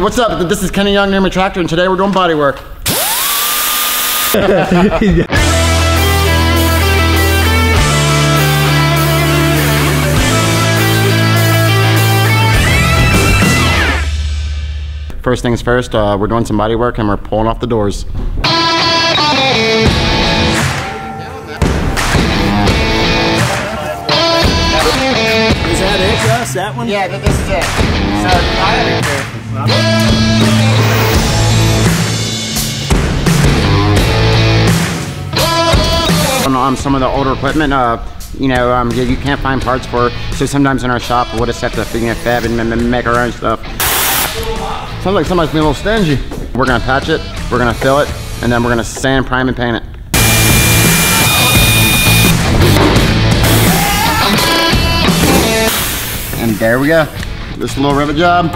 What's up? This is Kenny Young, Newman Tractor, and today we're doing body work. First things first, we're doing some body work and we're pulling off the doors. Is that it, Gus? That one? Yeah, this is it. So, on some of the older equipment, you know, you can't find parts for, so sometimes in our shop we'll just have to fab and make our own stuff. Sounds like somebody's being a little stingy. We're gonna patch it, we're gonna fill it, and then we're gonna sand, prime, and paint it. And there we go. Just a little rivet job.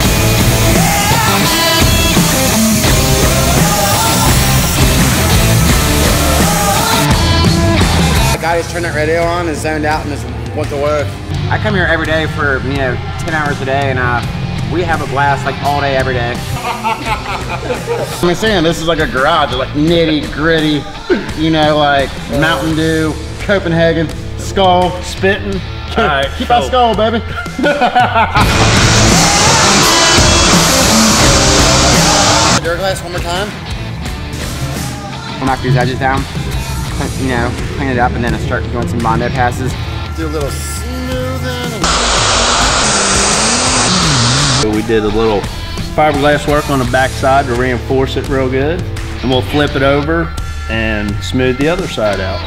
The guy who's turned that radio on is zoned out and just went to work. I come here every day for, you know, 10 hours a day, and we have a blast like all day, every day. I'm saying this is like a garage, like nitty gritty, you know, like Mountain Dew, Copenhagen, Skull, spitting. Right, keep that Skull, baby. Fiberglass one more time. I'll knock these edges down, you know, clean it up, and then I'll start doing some Bondo passes. Do a little smoothing. We did a little fiberglass work on the back side to reinforce it real good, and we'll flip it over and smooth the other side out.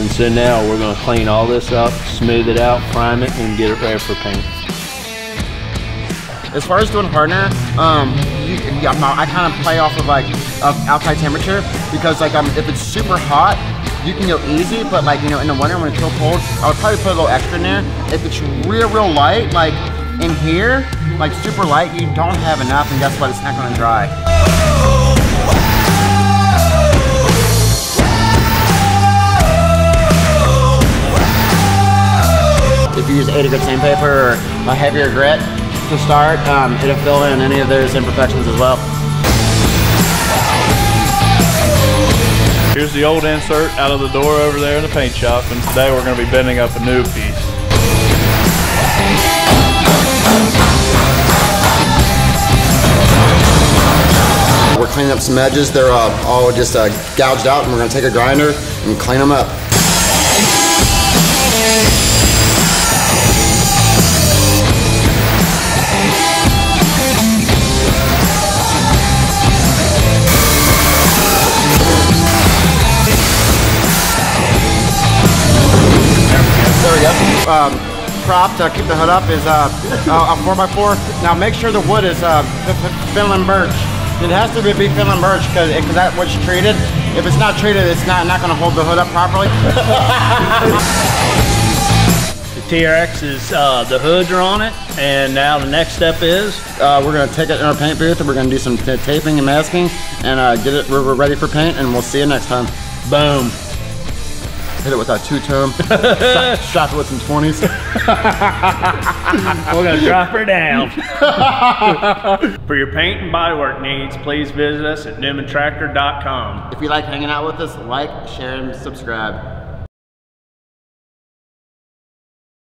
And so now we're going to clean all this up, smooth it out, prime it, and get it ready for paint. As far as doing hardener, I kind of play off of like outside temperature, because like if it's super hot, you can go easy, but like, you know, in the winter when it's real cold, I would probably put a little extra in there. If it's real light, like in here, like super light, you don't have enough, and guess what? It's not going to dry. If you use 80 grit sandpaper or a heavier grit to start, it'll fill in any of those imperfections as well. Here's the old insert out of the door over there in the paint shop, and today we're going to be bending up a new piece. We're cleaning up some edges. They're all just gouged out, and we're going to take a grinder and clean them up. There we go. Prop to keep the hood up is a 4x4. Now make sure the wood is Finland birch. It has to be Finland birch because that's what's treated. If it's not treated, it's not going to hold the hood up properly. The TRX is, the hoods are on it, and now the next step is? We're going to take it in our paint booth, and we're going to do some taping and masking, and get it we're ready for paint, and we'll see you next time. Boom. Hit it with that two-tone. Strap it with some 20s. We're gonna drop her down. For your paint and bodywork needs, please visit us at newmantractor.com. If you like hanging out with us, like, share, and subscribe.